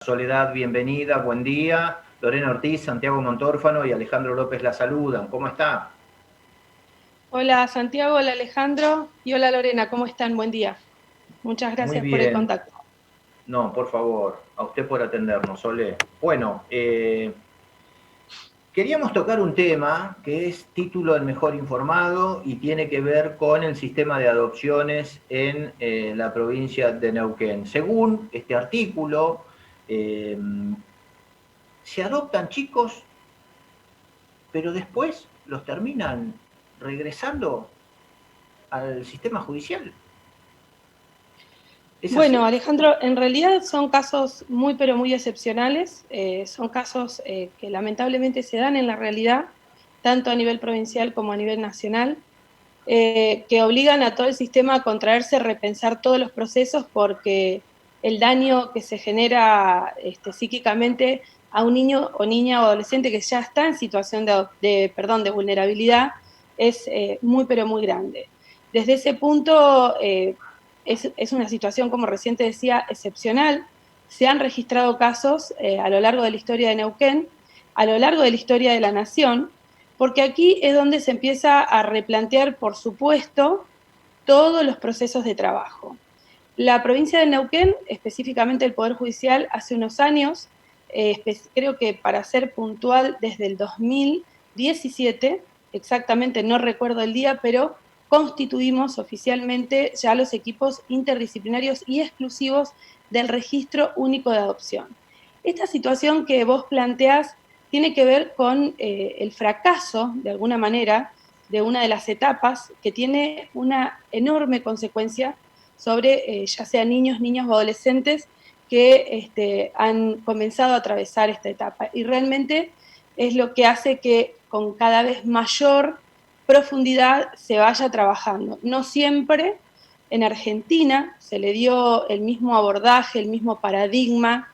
Soledad, bienvenida, buen día. Lorena Ortiz, Santiago Montórfano y Alejandro López la saludan. ¿Cómo está? Hola Santiago, hola Alejandro y hola Lorena, ¿cómo están? Buen día. Muchas Muy gracias por el bien. contacto. No, por favor, a usted por atendernos, Sole. Bueno, queríamos tocar un tema que es título del mejor informado y tiene que ver con el sistema de adopciones en la provincia de Neuquén. Según este artículo, eh, se adoptan chicos, pero después los terminan regresando al sistema judicial. ¿Es Bueno, así? Alejandro, en realidad son casos muy pero muy excepcionales, son casos que lamentablemente se dan en la realidad, tanto a nivel provincial como a nivel nacional, que obligan a todo el sistema a contraerse, a repensar todos los procesos porque el daño que se genera psíquicamente a un niño o niña o adolescente que ya está en situación de vulnerabilidad es muy pero muy grande. Desde ese punto es una situación, como recién te decía, excepcional. Se han registrado casos a lo largo de la historia de Neuquén, a lo largo de la historia de la nación, porque aquí es donde se empieza a replantear, por supuesto, todos los procesos de trabajo. La provincia de Neuquén, específicamente el Poder Judicial, hace unos años, creo que para ser puntual, desde el 2017, exactamente no recuerdo el día, pero constituimos oficialmente ya los equipos interdisciplinarios y exclusivos del Registro Único de Adopción. Esta situación que vos planteás tiene que ver con el fracaso, de alguna manera, de una de las etapas que tiene una enorme consecuencia sobre ya sea niños, niñas o adolescentes que han comenzado a atravesar esta etapa. Y realmente es lo que hace que con cada vez mayor profundidad se vaya trabajando. No siempre en Argentina se le dio el mismo abordaje, el mismo paradigma.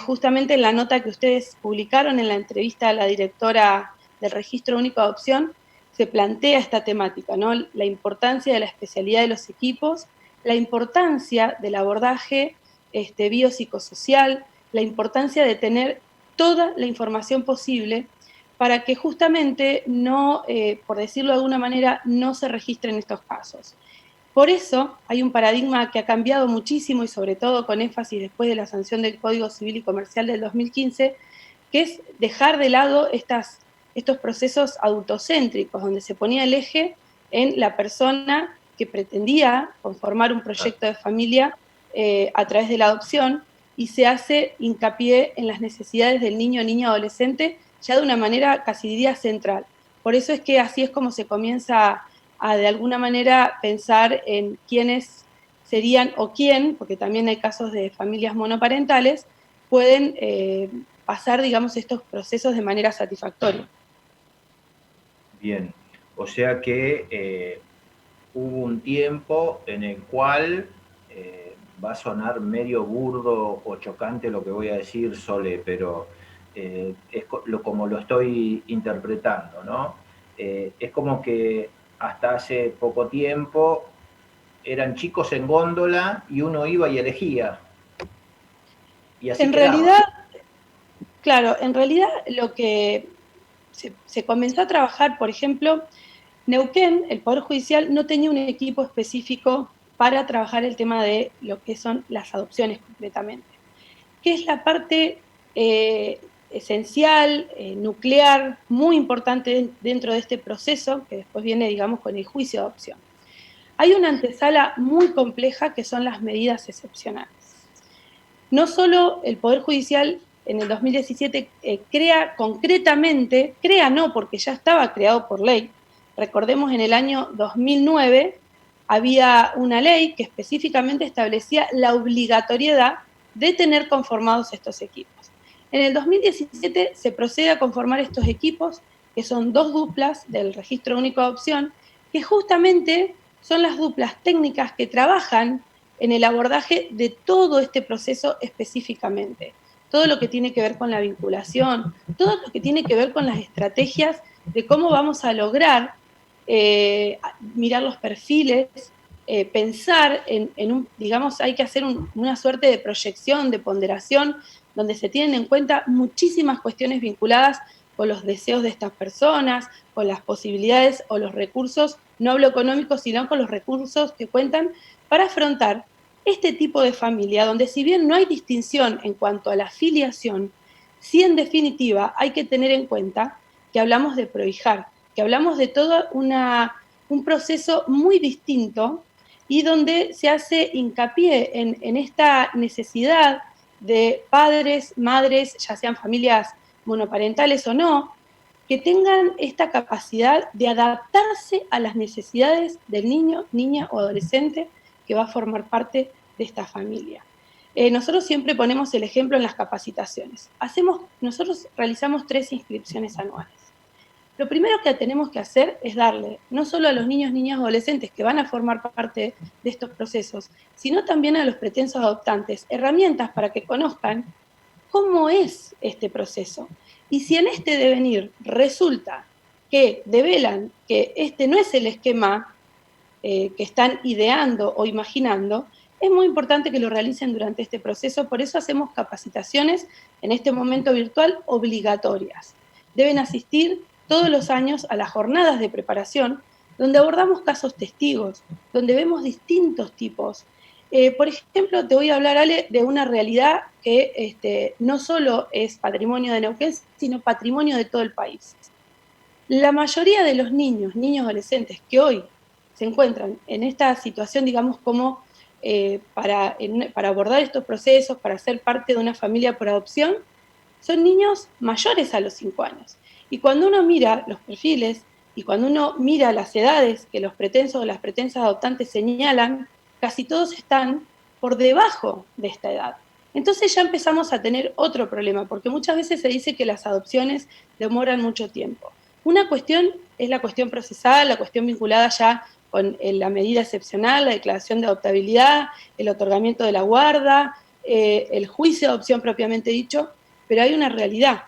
Justamente en la nota que ustedes publicaron en la entrevista a la directora del Registro Único de Adopción, se plantea esta temática, ¿no? La importancia de la especialidad de los equipos, la importancia del abordaje biopsicosocial, la importancia de tener toda la información posible para que justamente no, por decirlo de alguna manera, no se registren estos casos. Por eso hay un paradigma que ha cambiado muchísimo y sobre todo con énfasis después de la sanción del Código Civil y Comercial del 2015, que es dejar de lado estos procesos adultocéntricos, donde se ponía el eje en la persona que pretendía conformar un proyecto de familia a través de la adopción y se hace hincapié en las necesidades del niño, niña, adolescente, ya de una manera casi diría central. Por eso es que así es como se comienza a de alguna manera pensar en quiénes serían o quién, porque también hay casos de familias monoparentales, pueden pasar, digamos, estos procesos de manera satisfactoria. Bien. O sea que hubo un tiempo en el cual va a sonar medio burdo o chocante lo que voy a decir, Sole, pero es como lo estoy interpretando, ¿no? Es como que hasta hace poco tiempo eran chicos en góndola y uno iba y elegía, y así En quedaba. realidad, claro, en realidad lo que se comenzó a trabajar, por ejemplo, Neuquén, el Poder Judicial, no tenía un equipo específico para trabajar el tema de lo que son las adopciones concretamente, que es la parte esencial, nuclear, muy importante dentro de este proceso, que después viene, digamos, con el juicio de adopción. Hay una antesala muy compleja que son las medidas excepcionales. No solo el Poder Judicial en el 2017 crea concretamente, crea no, porque ya estaba creado por ley. Recordemos, en el año 2009 había una ley que específicamente establecía la obligatoriedad de tener conformados estos equipos. En el 2017 se procede a conformar estos equipos, que son dos duplas del Registro Único de Adopción, que justamente son las duplas técnicas que trabajan en el abordaje de todo este proceso específicamente. Todo lo que tiene que ver con la vinculación, todo lo que tiene que ver con las estrategias de cómo vamos a lograr mirar los perfiles, pensar digamos, hay que hacer una suerte de proyección, de ponderación, donde se tienen en cuenta muchísimas cuestiones vinculadas con los deseos de estas personas, con las posibilidades o los recursos, no hablo económicos, sino con los recursos que cuentan para afrontar este tipo de familia, donde si bien no hay distinción en cuanto a la filiación, sí en definitiva hay que tener en cuenta que hablamos de prohijar, que hablamos de todo un proceso muy distinto y donde se hace hincapié en esta necesidad de padres, madres, ya sean familias monoparentales o no, que tengan esta capacidad de adaptarse a las necesidades del niño, niña o adolescente que va a formar parte de esta familia. Nosotros siempre ponemos el ejemplo en las capacitaciones. Nosotros realizamos 3 inscripciones anuales. Lo primero que tenemos que hacer es darle, no solo a los niños, niñas, adolescentes que van a formar parte de estos procesos, sino también a los pretensos adoptantes, herramientas para que conozcan cómo es este proceso. Y si en este devenir resulta que develan que este no es el esquema que están ideando o imaginando, es muy importante que lo realicen durante este proceso, por eso hacemos capacitaciones en este momento virtual obligatorias. Deben asistir todos los años a las jornadas de preparación, donde abordamos casos testigos, donde vemos distintos tipos. Por ejemplo, te voy a hablar, Ale, de una realidad que no solo es patrimonio de Neuquén, sino patrimonio de todo el país. La mayoría de los niños, adolescentes que hoy se encuentran en esta situación, digamos, como para abordar estos procesos, para ser parte de una familia por adopción, son niños mayores a los 5 años. Y cuando uno mira los perfiles y cuando uno mira las edades que los pretensos o las pretensas adoptantes señalan, casi todos están por debajo de esta edad. Entonces ya empezamos a tener otro problema, porque muchas veces se dice que las adopciones demoran mucho tiempo. Una cuestión es la cuestión procesal, la cuestión vinculada ya con la medida excepcional, la declaración de adoptabilidad, el otorgamiento de la guarda, el juicio de adopción propiamente dicho, pero hay una realidad.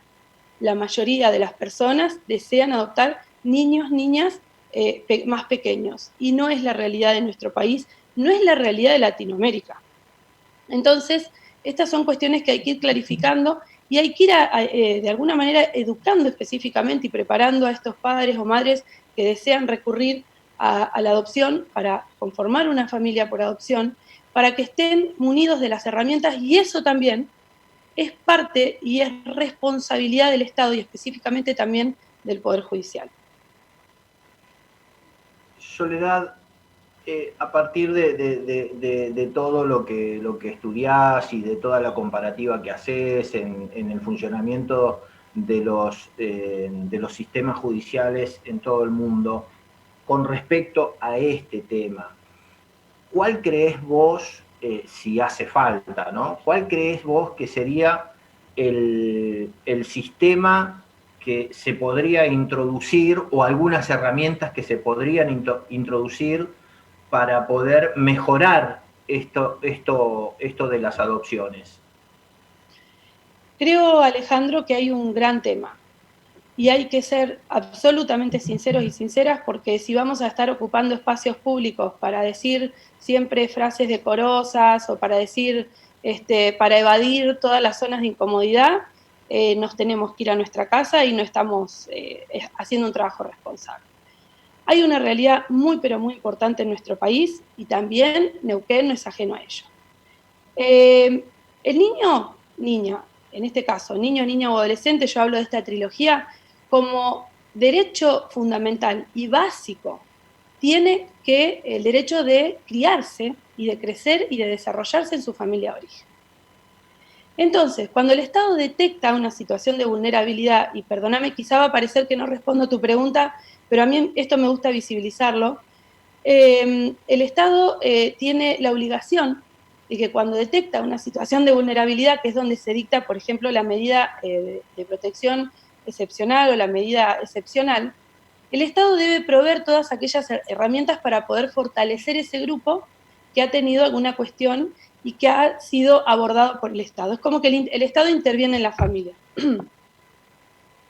La mayoría de las personas desean adoptar niños, niñas más pequeños, y no es la realidad de nuestro país, no es la realidad de Latinoamérica. Entonces, estas son cuestiones que hay que ir clarificando y hay que ir de alguna manera educando específicamente y preparando a estos padres o madres que desean recurrir a la adopción para conformar una familia por adopción, para que estén munidos de las herramientas, y eso también es parte y es responsabilidad del Estado y específicamente también del Poder Judicial. Soledad, a partir de todo lo que estudiás y de toda la comparativa que haces en el funcionamiento de los sistemas judiciales en todo el mundo, con respecto a este tema, ¿cuál crees vos, si hace falta, ¿no? ¿Cuál crees vos que sería el sistema que se podría introducir o algunas herramientas que se podrían introducir para poder mejorar esto de las adopciones? Creo, Alejandro, que hay un gran tema y hay que ser absolutamente sinceros y sinceras, porque si vamos a estar ocupando espacios públicos para decir siempre frases decorosas o para decir, para evadir todas las zonas de incomodidad, nos tenemos que ir a nuestra casa y no estamos haciendo un trabajo responsable. Hay una realidad muy, pero muy importante en nuestro país y también Neuquén no es ajeno a ello. El niño, niña, en este caso, niño, niña o adolescente, yo hablo de esta trilogía, como derecho fundamental y básico, tiene el derecho de criarse y de crecer y de desarrollarse en su familia de origen. Entonces, cuando el Estado detecta una situación de vulnerabilidad, y perdóname, quizá va a parecer que no respondo a tu pregunta, pero a mí esto me gusta visibilizarlo, el Estado tiene la obligación de que cuando detecta una situación de vulnerabilidad, que es donde se dicta, por ejemplo, la medida de protección excepcional o la medida excepcional, el Estado debe proveer todas aquellas herramientas para poder fortalecer ese grupo que ha tenido alguna cuestión y que ha sido abordado por el Estado. Es como que el Estado interviene en la familia.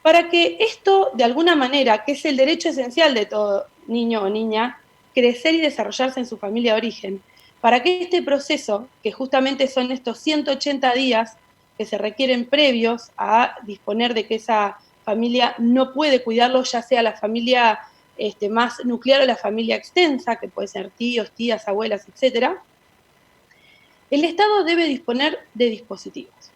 Para que esto, de alguna manera, que es el derecho esencial de todo niño o niña, crecer y desarrollarse en su familia de origen, para que este proceso, que justamente son estos 180 días que se requieren previos a disponer de que esa familia no puede cuidarlo, ya sea la familia más nuclear o la familia extensa, que puede ser tíos, tías, abuelas, etcétera, el Estado debe disponer de dispositivos.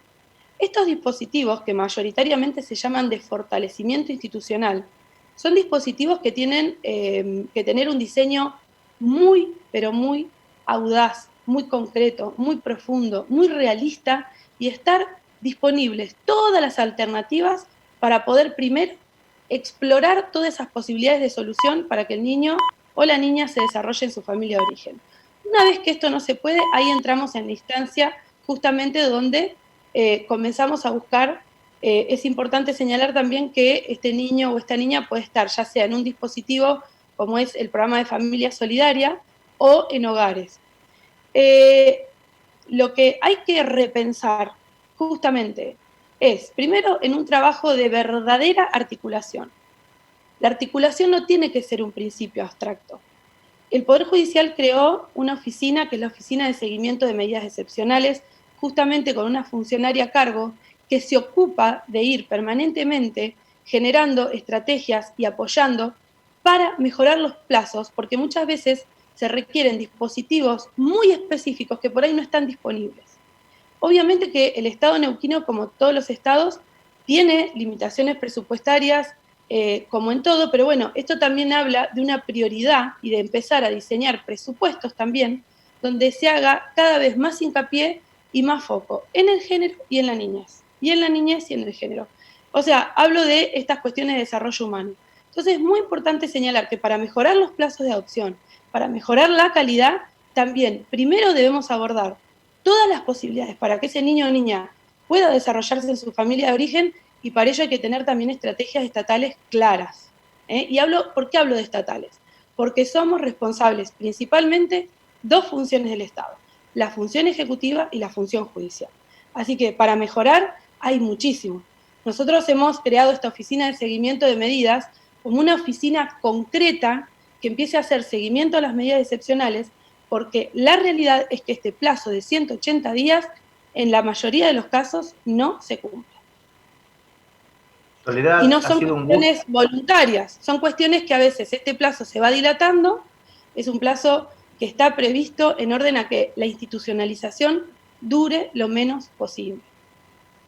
Estos dispositivos, que mayoritariamente se llaman de fortalecimiento institucional, son dispositivos que tienen que tener un diseño muy, pero muy audaz, muy concreto, muy profundo, muy realista y estar disponibles todas las alternativas para poder primero explorar todas esas posibilidades de solución para que el niño o la niña se desarrolle en su familia de origen. Una vez que esto no se puede, ahí entramos en la instancia justamente donde comenzamos a buscar, es importante señalar también que este niño o esta niña puede estar ya sea en un dispositivo como es el programa de familia solidaria o en hogares. Lo que hay que repensar justamente es, primero, en un trabajo de verdadera articulación. La articulación no tiene que ser un principio abstracto. El Poder Judicial creó una oficina, que es la Oficina de Seguimiento de Medidas Excepcionales, justamente con una funcionaria a cargo, que se ocupa de ir permanentemente generando estrategias y apoyando para mejorar los plazos, porque muchas veces se requieren dispositivos muy específicos que por ahí no están disponibles. Obviamente que el Estado neuquino, como todos los estados, tiene limitaciones presupuestarias, como en todo, pero bueno, esto también habla de una prioridad y de empezar a diseñar presupuestos también, donde se haga cada vez más hincapié y más foco en el género y en la niñez, y en la niñez y en el género. O sea, hablo de estas cuestiones de desarrollo humano. Entonces es muy importante señalar que para mejorar los plazos de adopción, para mejorar la calidad, también primero debemos abordar todas las posibilidades para que ese niño o niña pueda desarrollarse en su familia de origen, y para ello hay que tener también estrategias estatales claras. Y ¿por qué hablo de estatales? Porque somos responsables principalmente dos funciones del Estado, la función ejecutiva y la función judicial. Así que para mejorar hay muchísimo. Nosotros hemos creado esta oficina de seguimiento de medidas como una oficina concreta que empiece a hacer seguimiento a las medidas excepcionales, porque la realidad es que este plazo de 180 días en la mayoría de los casos no se cumple. Y Soledad, no ha son sido un gusto. cuestiones voluntarias, son cuestiones que a veces este plazo se va dilatando, es un plazo que está previsto en orden a que la institucionalización dure lo menos posible.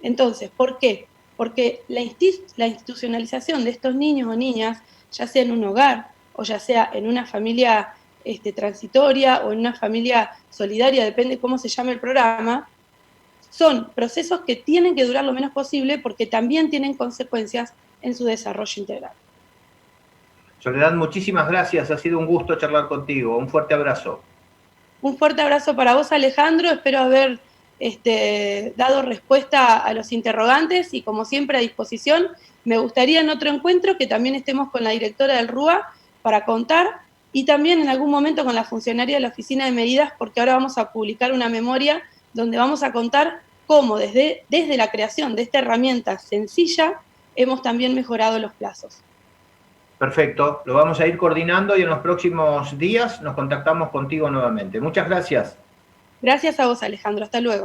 Entonces, ¿por qué? Porque la institucionalización de estos niños o niñas, ya sea en un hogar o ya sea en una familia transitoria o en una familia solidaria, depende cómo se llame el programa, son procesos que tienen que durar lo menos posible porque también tienen consecuencias en su desarrollo integral. Soledad, muchísimas gracias, ha sido un gusto charlar contigo. Un fuerte abrazo. Un fuerte abrazo para vos, Alejandro, espero haber dado respuesta a los interrogantes y como siempre a disposición. Me gustaría en otro encuentro que también estemos con la directora del RUA para contar y también en algún momento con la funcionaria de la Oficina de Medidas, porque ahora vamos a publicar una memoria donde vamos a contar cómo desde la creación de esta herramienta sencilla hemos también mejorado los plazos. Perfecto, lo vamos a ir coordinando y en los próximos días nos contactamos contigo nuevamente. Muchas gracias. Gracias a vos, Alejandro. Hasta luego.